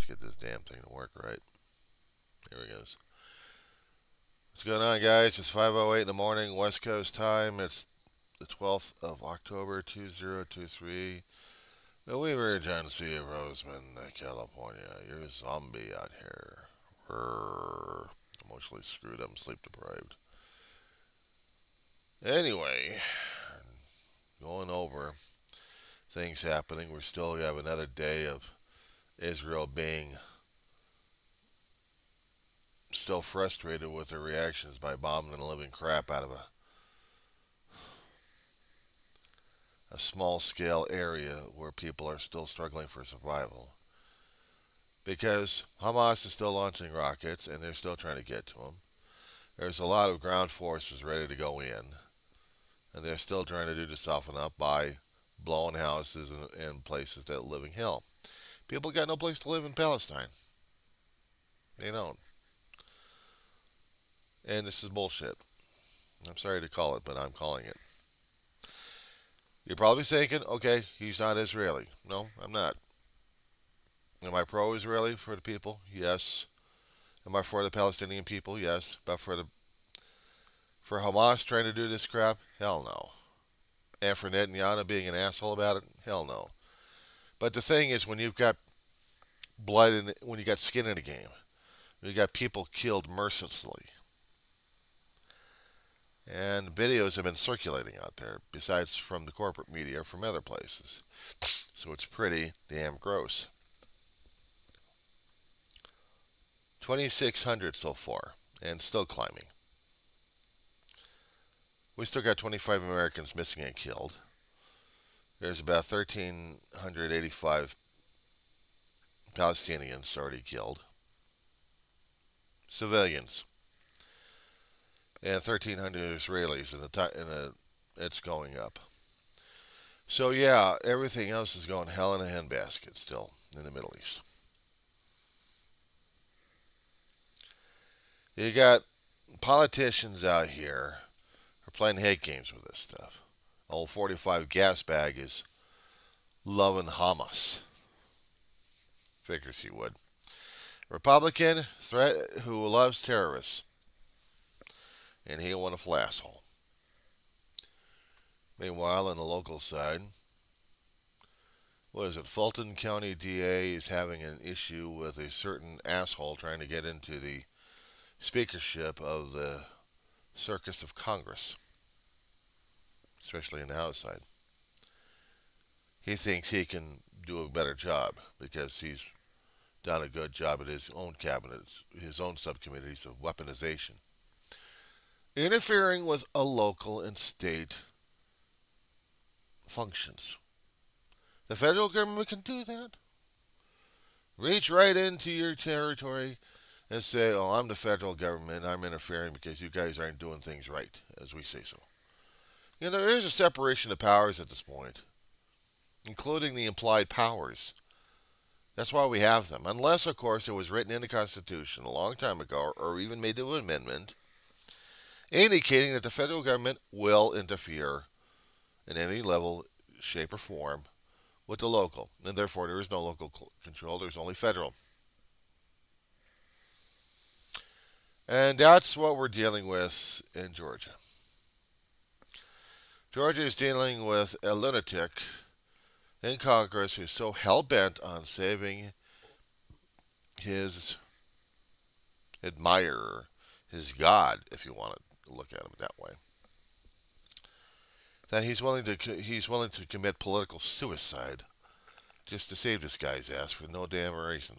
get this damn thing to work right. Here it goes. What's going on, guys? It's 5:08 in the morning, West Coast time. It's the 12th of October, 2023. The Weaver Agency of Roseman, California. You're a zombie out here. Brrr. Emotionally screwed up and sleep deprived. Anyway, going over things happening. We still have another day of Israel being still frustrated with their reactions by bombing the living crap out of a small scale area where people are still struggling for survival. Because Hamas is still launching rockets and they're still trying to get to them. There's a lot of ground forces ready to go in. And they're still trying to do to soften up by blowing houses in places that living hell. People got no place to live in Palestine. They don't. And this is bullshit. I'm sorry to call it, but I'm calling it. You're probably thinking, okay, he's not Israeli. No, I'm not. Am I pro-Israeli for the people? Yes. Am I for the Palestinian people? Yes. But for Hamas trying to do this crap? Hell no. And for Netanyahu being an asshole about it? Hell no. But the thing is, when you've got blood in, when you got skin in the game, when you got people killed mercilessly, and videos have been circulating out there, besides from the corporate media, from other places. So it's pretty damn gross. 2,600 so far, and still climbing. We still got 25 Americans missing and killed. There's about 1,385 Palestinians already killed. Civilians. And 1,300 Israelis, it's going up. So yeah, everything else is going hell in a handbasket still in the Middle East. You got politicians out here who are playing hate games with this stuff. Old 45 gas bag is loving Hamas. Figures he would. Republican threat who loves terrorists. And he a wonderful asshole. Meanwhile, on the local side, what is it? Fulton County DA is having an issue with a certain asshole trying to get into the speakership of the Circus of Congress, especially in the House side. He thinks he can do a better job because he's done a good job at his own cabinet, his own subcommittees of weaponization, interfering with a local and state functions. The federal government can do that. Reach right into your territory and say, oh, I'm the federal government, I'm interfering because you guys aren't doing things right, as we say so. You know, there is a separation of powers at this point, including the implied powers. That's why we have them. Unless, of course, it was written in the Constitution a long time ago, or even made an amendment, indicating that the federal government will interfere in any level, shape, or form with the local. And therefore, there is no local control, there's only federal. And that's what we're dealing with in Georgia. Georgia is dealing with a lunatic in Congress who's so hell-bent on saving his admirer, his God, if you want to look at him that way, that he's willing to commit political suicide just to save this guy's ass for no damn reason,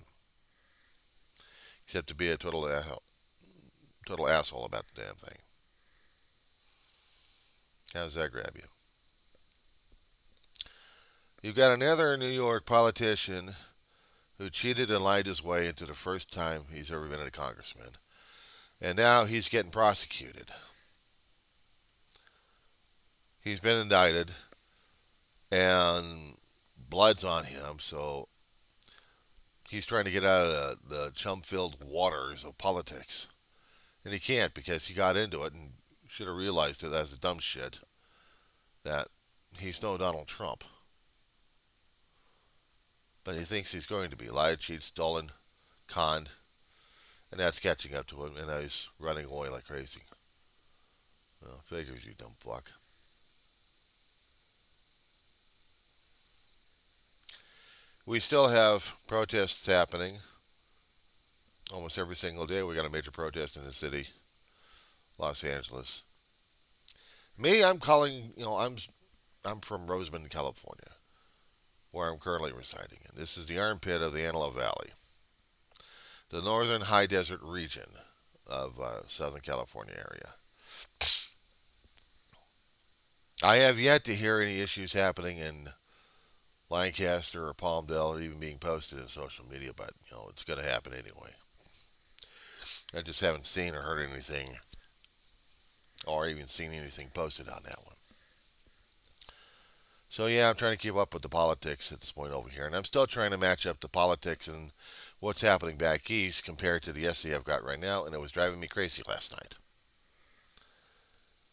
except to be a total asshole about the damn thing. How does that grab you? You've got another New York politician who cheated and lied his way into the first time he's ever been a congressman. And now he's getting prosecuted. He's been indicted, and blood's on him, so he's trying to get out of the chum-filled waters of politics. And he can't because he got into it and should have realized it as a dumb shit that he's no Donald Trump. But he thinks he's going to be. Lied, cheated, stolen, conned, and that's catching up to him, and he's running away like crazy. Well, figures, you dumb fuck. We still have protests happening almost every single day. We got a major protest in the city, Los Angeles. Me, I'm calling. I'm from Roseman, California, where I'm currently residing in. This is the armpit of the Antelope Valley, the northern high desert region of Southern California area. I have yet to hear any issues happening in Lancaster or Palmdale or even being posted in social media, but it's going to happen anyway. I just haven't seen or heard anything or even seen anything posted on that one. So yeah, I'm trying to keep up with the politics at this point over here, and I'm still trying to match up the politics and what's happening back east compared to the essay I've got right now, and it was driving me crazy last night.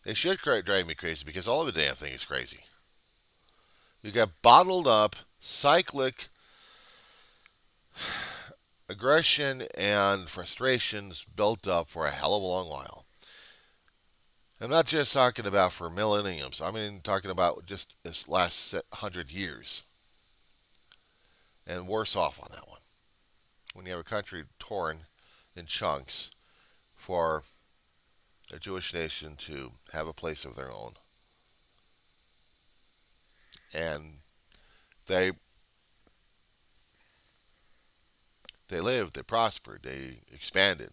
It should drive me crazy because all of the damn thing is crazy. You got bottled up, cyclic aggression and frustrations built up for a hell of a long while. I'm not just talking about for millenniums. I mean, talking about just this last 100 years. And worse off on that one. When you have a country torn in chunks for a Jewish nation to have a place of their own. And they lived, they prospered, they expanded.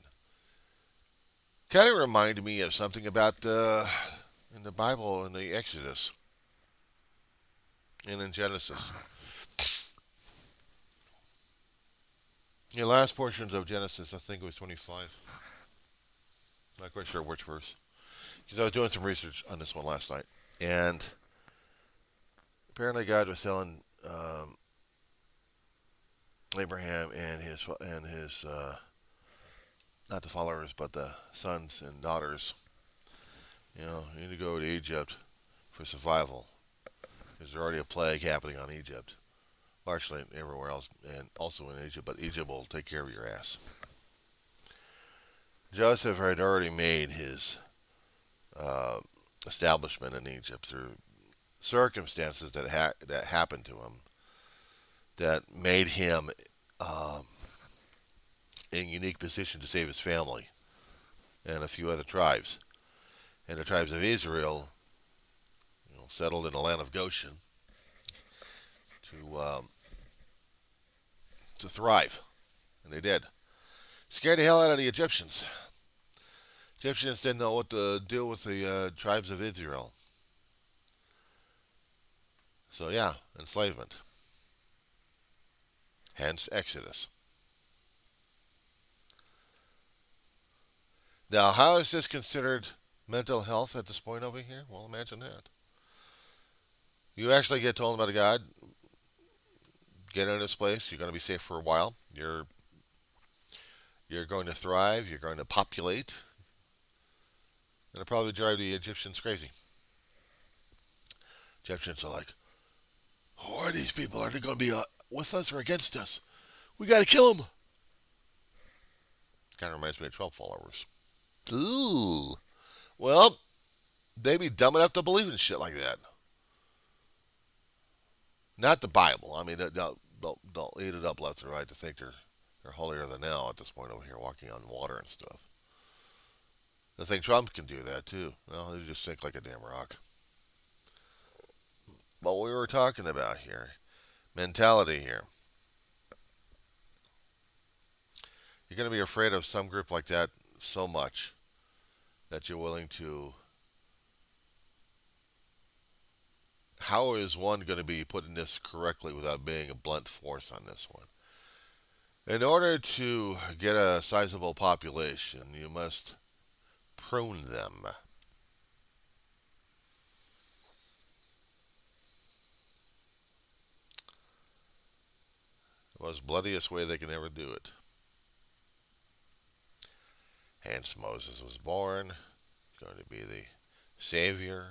Kind of reminded me of something about in the Bible, in the Exodus, and in Genesis. The last portions of Genesis, I think it was 25. Not quite sure which verse. Because I was doing some research on this one last night. And apparently God was telling Abraham and his not the followers, but the sons and daughters, you need to go to Egypt for survival. Because there's already a plague happening on Egypt. Largely everywhere else, and also in Egypt, but Egypt will take care of your ass. Joseph had already made his establishment in Egypt through circumstances that happened to him that made him in a unique position to save his family and a few other tribes. And the tribes of Israel, settled in the land of Goshen to thrive, and they did. Scared the hell out of the Egyptians. Egyptians didn't know what to do with the tribes of Israel. So yeah, enslavement. Hence Exodus. Now, how is this considered mental health at this point over here? Well, imagine that. You actually get told about a God, get in this place, you're going to be safe for a while. You're going to thrive, you're going to populate. It'll probably drive the Egyptians crazy. Egyptians are like, who are these people? Are they going to be with us or against us? We got to kill them. Kind of reminds me of Trump followers. Ooh. Well, they be dumb enough to believe in shit like that. Not the Bible. I mean, they'll eat it up left and right to think they're holier than thou at this point over here, walking on water and stuff. They think Trump can do that too. Well, they just think like a damn rock. What we were talking about here, mentality here. You're going to be afraid of some group like that so much that you're willing to. How is one going to be putting this correctly without being a blunt force on this one? In order to get a sizable population, you must prune them. The most bloodiest way they can ever do it. Hence Moses was born. He's going to be the savior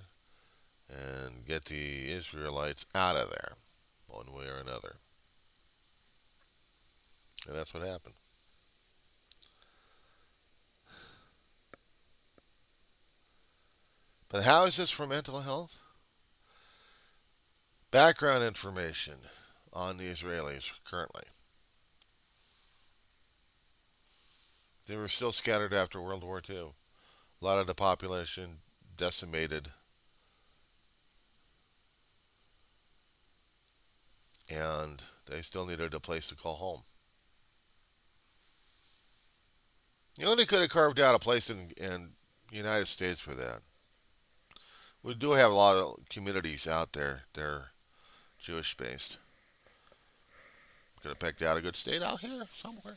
and get the Israelites out of there one way or another. And that's what happened. But how is this for mental health? Background information on the Israelis currently. They were still scattered after World War II. A lot of the population decimated, and they still needed a place to call home. You only could have carved out a place in the United States for that. We do have a lot of communities out there. They're Jewish based. Could have picked out a good state out here somewhere.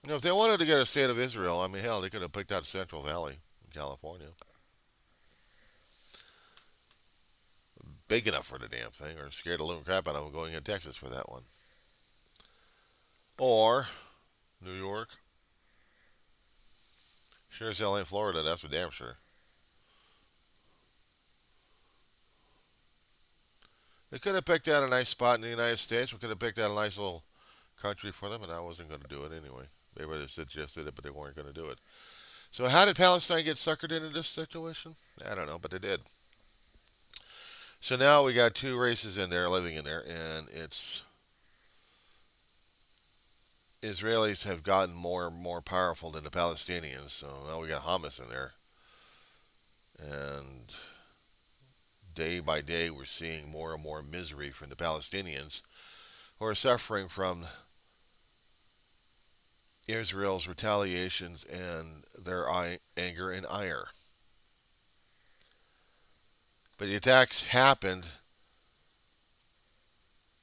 If they wanted to get a state of Israel, I mean, hell, they could have picked out Central Valley in California. Big enough for the damn thing, or scared the living crap out of them going in Texas for that one. Or New York. Sure as hell ain't Florida, that's for damn sure. They could have picked out a nice spot in the United States. We could have picked out a nice little country for them, and I wasn't going to do it anyway. They would have suggested it, but they weren't going to do it. So how did Palestine get suckered into this situation? I don't know, but they did. So now we got two races in there living in there, and it's Israelis have gotten more and more powerful than the Palestinians. So now we got Hamas in there, and day by day we're seeing more and more misery from the Palestinians who are suffering from Israel's retaliations and their anger and ire. But the attacks happened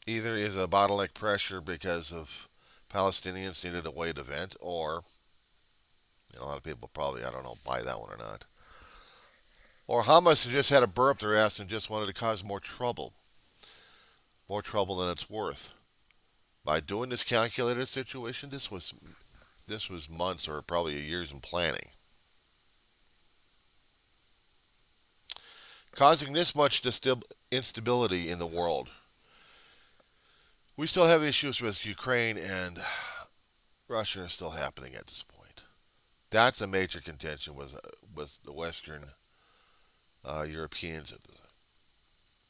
either as a bottleneck pressure because of Palestinians needed a way to vent, or a lot of people probably, I don't know, buy that one or not. Or Hamas just had a burr up their ass and just wanted to cause more trouble than it's worth. By doing this calculated situation, this was months or probably years in planning. Causing this much instability in the world. We still have issues with Ukraine, and Russia is still happening at this point. That's a major contention with the Western Europeans.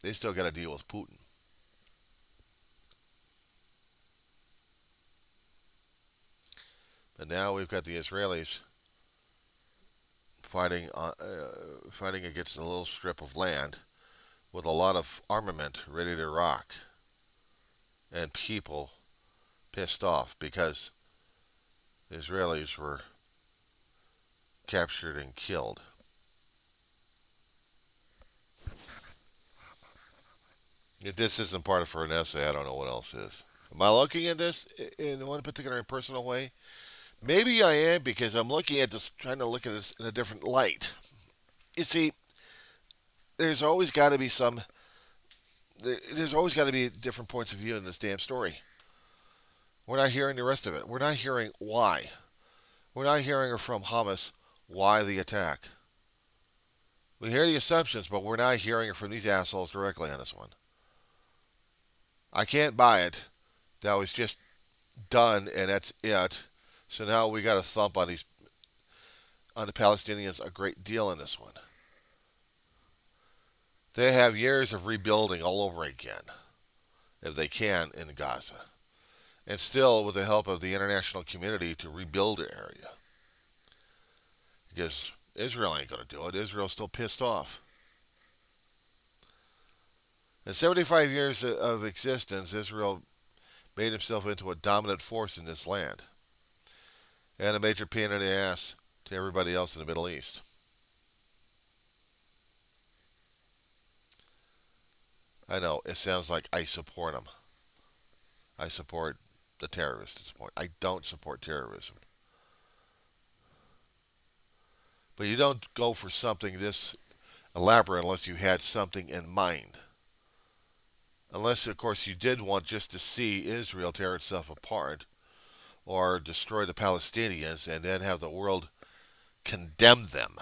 They still got to deal with Putin. But now we've got the Israelis fighting against a little strip of land with a lot of armament ready to rock, and people pissed off because the Israelis were captured and killed. If this isn't part of for an essay, I don't know what else is. Am I looking at this in one particular personal way? Maybe I am, because I'm looking at this, trying to look at this in a different light. You see, there's always got to be there's always got to be different points of view in this damn story. We're not hearing the rest of it. We're not hearing why. We're not hearing from Hamas why the attack. We hear the assumptions, but we're not hearing it from these assholes directly on this one. I can't buy it. That was just done, and that's it. So now we got to thump on the Palestinians a great deal in this one. They have years of rebuilding all over again, if they can, in Gaza, and still with the help of the international community to rebuild the area. Because Israel ain't going to do it. Israel's still pissed off. In 75 years of existence, Israel made himself into a dominant force in this land, and a major pain in the ass to everybody else in the Middle East. I know, it sounds like I support them. I support the terrorists at this point. I don't support terrorism. But you don't go for something this elaborate unless you had something in mind. Unless, of course, you did want just to see Israel tear itself apart or destroy the Palestinians and then have the world condemn them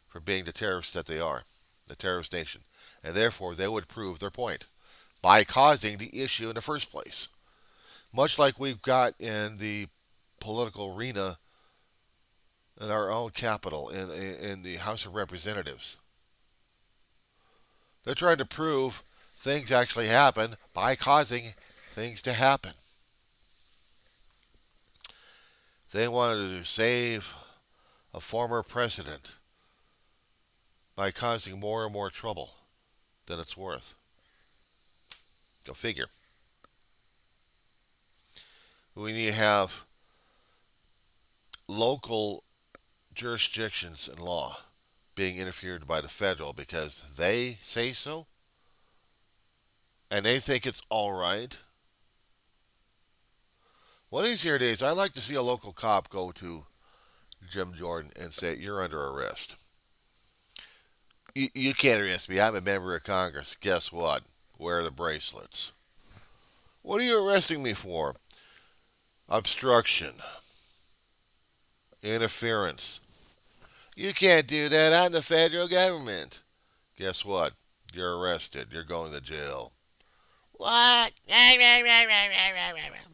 for being the terrorists that they are, the terrorist nation. And therefore, they would prove their point by causing the issue in the first place. Much like we've got in the political arena in our own capital, in the House of Representatives. They're trying to prove things actually happen by causing things to happen. They wanted to save a former president by causing more and more trouble than it's worth. Go figure. We need to have local jurisdictions and law being interfered by the federal because they say so and they think it's all right. One of these here days, I'd like to see a local cop go to Jim Jordan and say, "You're under arrest. You can't arrest me. I'm a member of Congress. Guess what? Wear the bracelets. What are you arresting me for? Obstruction. Interference. You can't do that. I'm the federal government. Guess what? You're arrested. You're going to jail." What?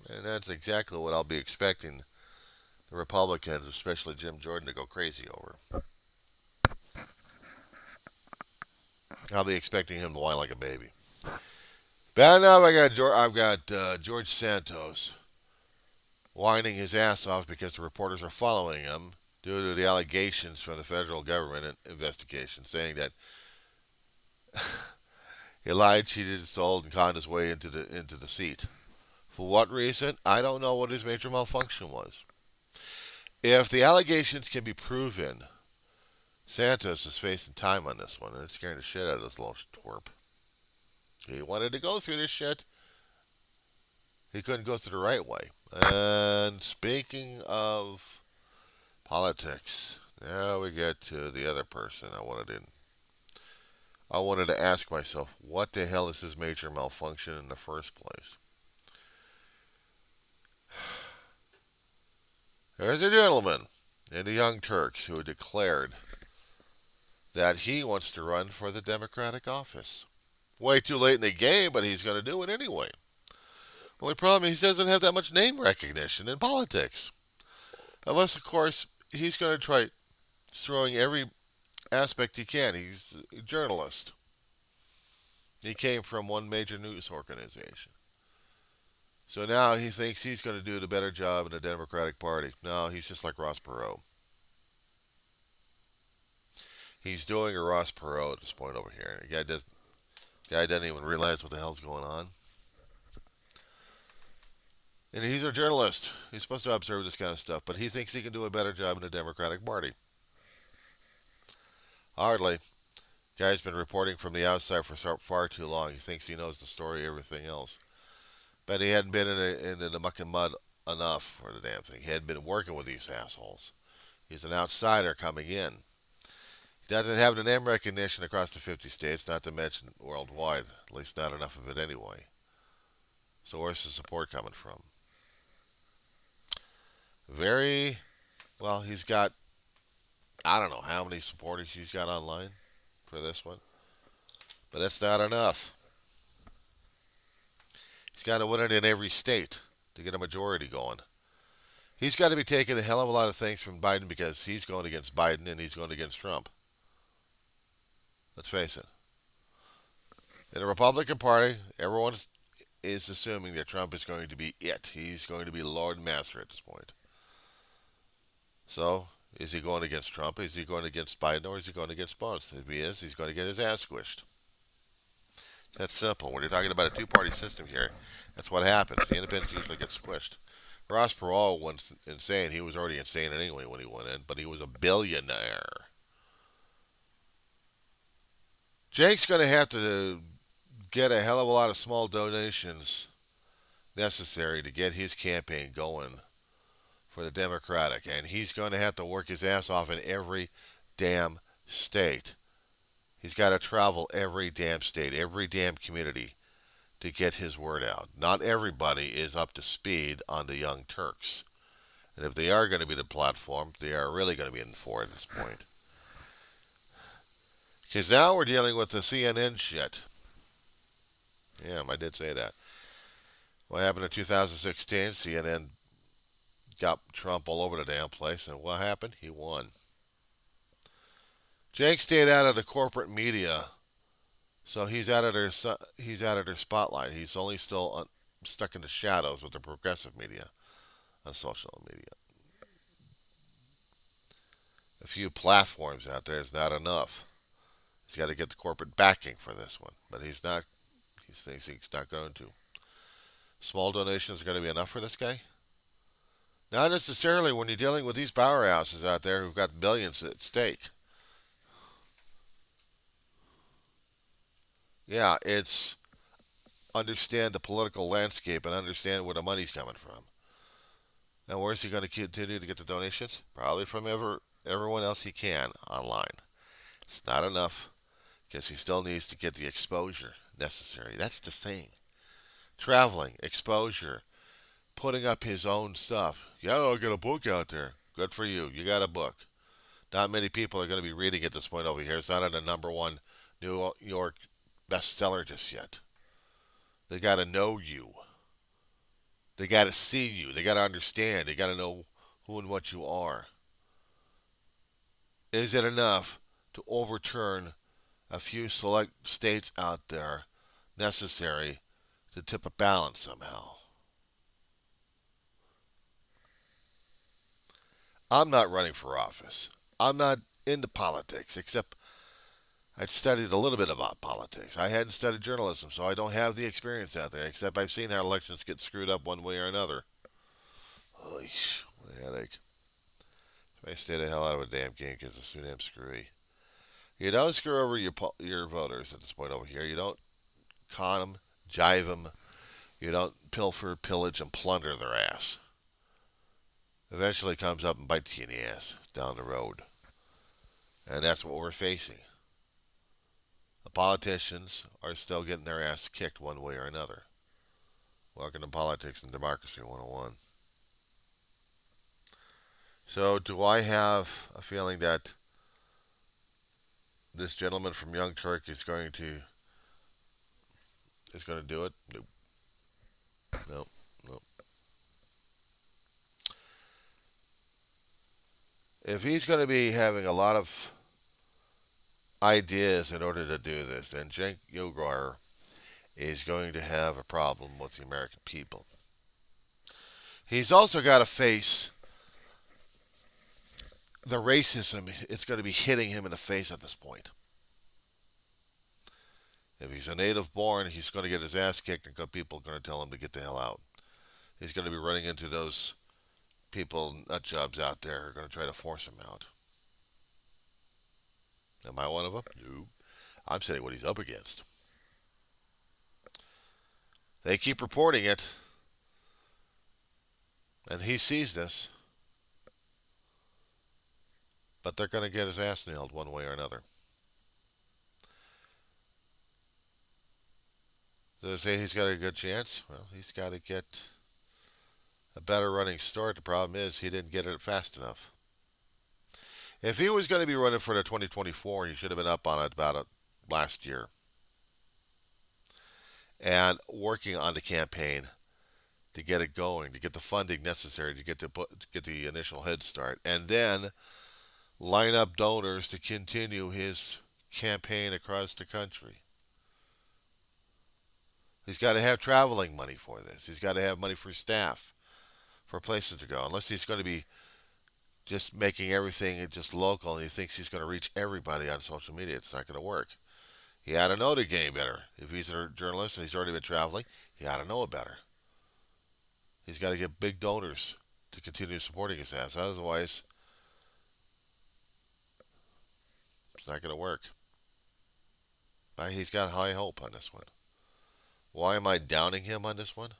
And that's exactly what I'll be expecting the Republicans, especially Jim Jordan, to go crazy over. I'll be expecting him to whine like a baby. Bad enough, I've got George Santos whining his ass off because the reporters are following him due to the allegations from the federal government investigation saying that he lied, cheated, stole, and conned his way into the seat. For what reason? I don't know what his major malfunction was. If the allegations can be proven, Santos is facing time on this one, and it's scaring the shit out of this little twerp. He wanted to go through this shit. He couldn't go through the right way. And speaking of politics, now we get to the other person I wanted to ask myself, what the hell is his major malfunction in the first place? There's a gentleman in the Young Turks who declared that he wants to run for the Democratic office. Way too late in the game, but he's going to do it anyway. Only problem is he doesn't have that much name recognition in politics. Unless, of course, he's going to try throwing every aspect he can. He's a journalist. He came from one major news organization. So now he thinks he's going to do the better job in the Democratic Party. No, he's just like Ross Perot. He's doing a Ross Perot at this point over here. The guy doesn't even realize what the hell's going on. And he's a journalist. He's supposed to observe this kind of stuff, but he thinks he can do a better job in the Democratic Party. Hardly. Guy's been reporting from the outside for far too long. He thinks he knows the story, everything else. But he hadn't been in the muck and mud enough for the damn thing. He hadn't been working with these assholes. He's an outsider coming in. He doesn't have the name recognition across the 50 states, not to mention worldwide. At least not enough of it anyway. So where's the support coming from? He's got, I don't know how many supporters he's got online for this one. But that's not enough. He's got to win it in every state to get a majority going. He's got to be taking a hell of a lot of things from Biden because he's going against Biden and he's going against Trump. Let's face it. In the Republican Party, everyone is assuming that Trump is going to be it. He's going to be Lord Master at this point. So, is he going against Trump? Is he going against Biden? Or is he going against both? If he is, he's going to get his ass squished. That's simple. When you're talking about a two-party system here, that's what happens. The independents usually get squished. Ross Perot went insane. He was already insane anyway when he went in, but he was a billionaire. Jake's going to have to get a hell of a lot of small donations necessary to get his campaign going for the Democratic. And he's going to have to work his ass off in every damn state. He's got to travel every damn state, every damn community to get his word out. Not everybody is up to speed on the Young Turks. And if they are going to be the platform, they are really going to be in for it at this point. Because now we're dealing with the CNN shit. Yeah, I did say that. What happened in 2016? CNN Got Trump all over the damn place, and what happened? He won. Jake stayed out of the corporate media, so he's out of their spotlight. He's only still stuck in the shadows with the progressive media on social media. A few platforms out there is not enough. He's got to get the corporate backing for this one, but he's not. He thinks he's not going to. Small donations are going to be enough for this guy. Not necessarily when you're dealing with these powerhouses out there who've got billions at stake. Yeah, it's understand the political landscape and understand where the money's coming from. And where's he going to continue to get the donations? Probably from everyone else he can online. It's not enough because he still needs to get the exposure necessary. That's the thing. Traveling, exposure, putting up his own stuff. Yeah, I'll get a book out there. Good for you. You got a book. Not many people are going to be reading at this point over here. It's not on the number one New York bestseller just yet. They got to know you. They got to see you. They got to understand. They got to know who and what you are. Is it enough to overturn a few select states out there necessary to tip a balance somehow? I'm not running for office. I'm not into politics, except I'd studied a little bit about politics. I hadn't studied journalism, so I don't have the experience out there, except I've seen how elections get screwed up one way or another. Oish, what a headache. So I stay the hell out of a damn game because it's too damn screwy. You don't screw over your voters at this point over here. You don't con them, jive them. You don't pilfer, pillage, and plunder their ass. Eventually it comes up and bites you in the ass down the road. And that's what we're facing. The politicians are still getting their ass kicked one way or another. Welcome to Politics and Democracy 101. So, do I have a feeling that this gentleman from Young Turk is going to do it? Nope. Nope. Nope. If he's going to be having a lot of ideas in order to do this, then Cenk Uygur is going to have a problem with the American people. He's also got to face the racism. It's going to be hitting him in the face at this point. If he's a native born, he's going to get his ass kicked, and people are going to tell him to get the hell out. He's going to be running into those people, nut jobs out there, who are going to try to force him out. Am I one of them? No. I'm saying what he's up against. They keep reporting it, and he sees this, but they're going to get his ass nailed one way or another. So they say he's got a good chance. Well, he's got to get a better running start. The problem is he didn't get it fast enough. If he was going to be running for the 2024, he should have been up on it about it last year and working on the campaign to get it going, to get the funding necessary to get the initial head start, and then line up donors to continue his campaign across the country. He's got to have traveling money for this. He's got to have money for staff, for places to go. Unless he's going to be just making everything just local and he thinks he's going to reach everybody on social media, it's not going to work. He ought to know the game better. If he's a journalist and he's already been traveling, he ought to know it better. He's got to get big donors to continue supporting his ass. Otherwise, it's not going to work. But he's got high hope on this one. Why am I downing him on this one?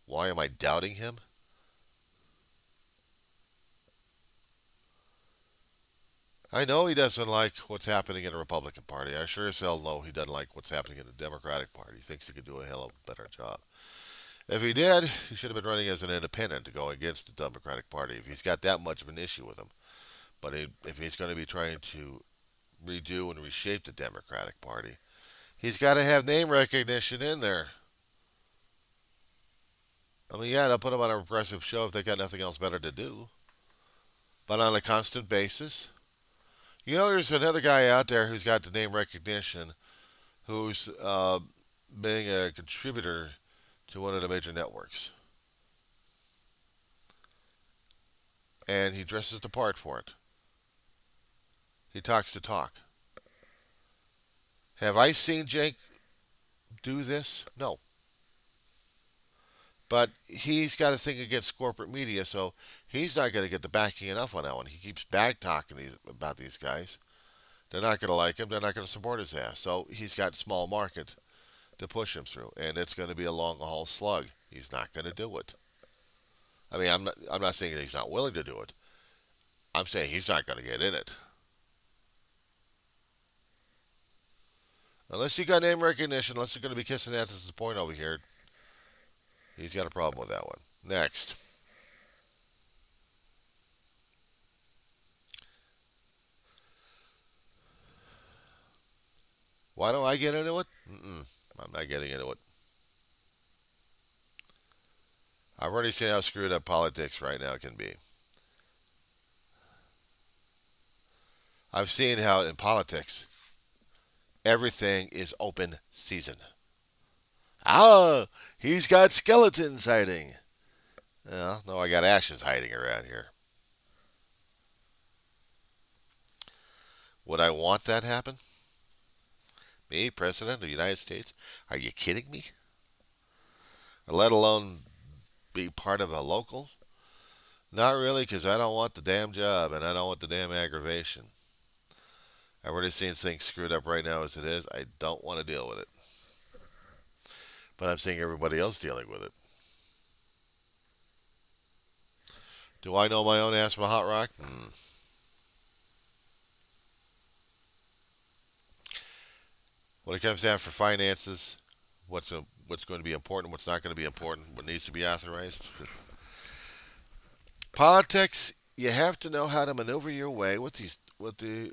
Why am I doubting him? I know he doesn't like what's happening in the Republican Party. I sure as hell know he doesn't like what's happening in the Democratic Party. He thinks he could do a hell of a better job. If he did, he should have been running as an independent to go against the Democratic Party if he's got that much of an issue with them. But if he's going to be trying to redo and reshape the Democratic Party, he's got to have name recognition in there. I mean, yeah, they'll put them on a repressive show if they got nothing else better to do, but on a constant basis. You know, there's another guy out there who's got the name recognition, who's being a contributor to one of the major networks, and he dresses the part for it. He talks the talk. Have I seen Jake do this? No. But he's got a thing against corporate media, so he's not going to get the backing enough on that one. He keeps bag talking about these guys. They're not going to like him. They're not going to support his ass. So he's got small market to push him through, and it's going to be a long haul slug. He's not going to do it. I mean, I'm not saying that he's not willing to do it. I'm saying he's not going to get in it. Unless you got name recognition, unless you're going to be kissing ass at the point over here, he's got a problem with that one. Next. Why don't I get into it? I'm not getting into it. I've already seen how screwed up politics right now can be. I've seen how in politics everything is open season. Ah, he's got skeletons hiding. Well, no, I got ashes hiding around here. Would I want that happen? Me, President of the United States? Are you kidding me? Let alone be part of a local? Not really, because I don't want the damn job and I don't want the damn aggravation. I've already seen things screwed up right now as it is. I don't want to deal with it. But I'm seeing everybody else dealing with it. Do I know my own ass from a hot rock? When it comes down for finances, what's going to be important, what's not going to be important, what needs to be authorized. Politics, you have to know how to maneuver your way with the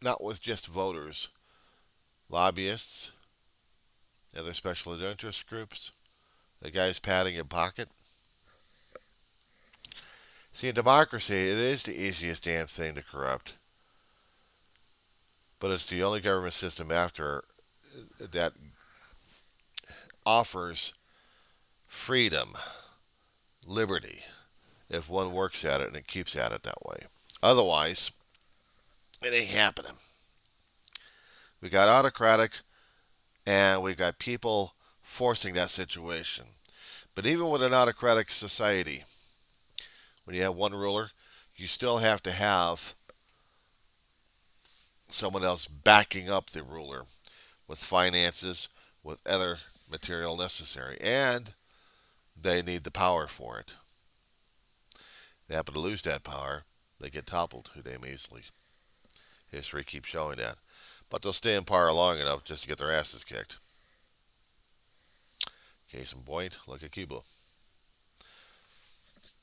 not with just voters, lobbyists, other special interest groups, the guys patting your pocket. See, in democracy, it is the easiest damn thing to corrupt, but it's the only government system after that offers freedom, liberty, if one works at it and it keeps at it that way. Otherwise, it ain't happening. We got autocratic and we got people forcing that situation. But even with an autocratic society, when you have one ruler, you still have to have someone else backing up the ruler with finances, with other material necessary. And they need the power for it. They happen to lose that power, they get toppled damn easily. History keeps showing that. But they'll stay in power long enough just to get their asses kicked. Case in point, look at Cuba.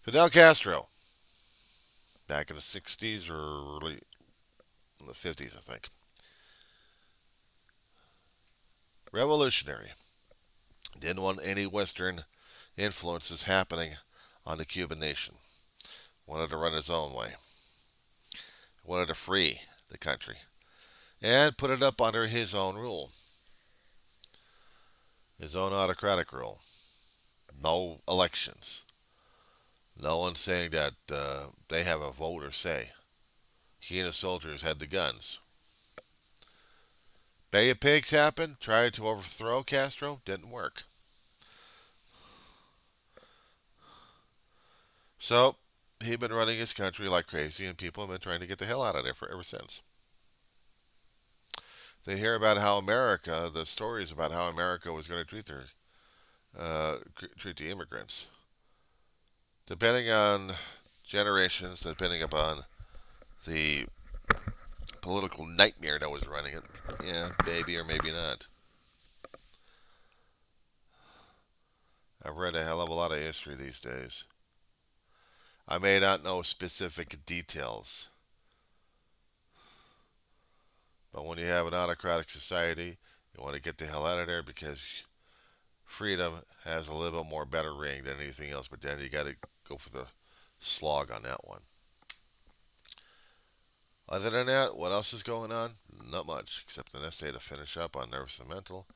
Fidel Castro, back in the 60s or early in the 50s, I think. Revolutionary. Didn't want any Western influences happening on the Cuban nation. Wanted to run his own way. Wanted to free the country and put it up under his own rule, his own autocratic rule. No elections. No one saying that they have a vote or say. He and his soldiers had the guns. Bay of Pigs happened. Tried to overthrow Castro. Didn't work. So he'd been running his country like crazy, and people have been trying to get the hell out of there ever since. They hear about how America, the stories about how America was going to treat the immigrants. Depending on generations, depending upon the political nightmare that was running it, yeah, maybe or maybe not. I've read a hell of a lot of history these days. I may not know specific details, but when you have an autocratic society, you want to get the hell out of there because freedom has a little bit more better ring than anything else, but then you got to go for the slog on that one. Other than that, what else is going on? Not much, except an essay to finish up on nervous and mental,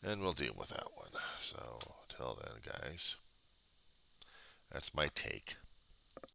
and we'll deal with that one. So, till then, guys, that's my take.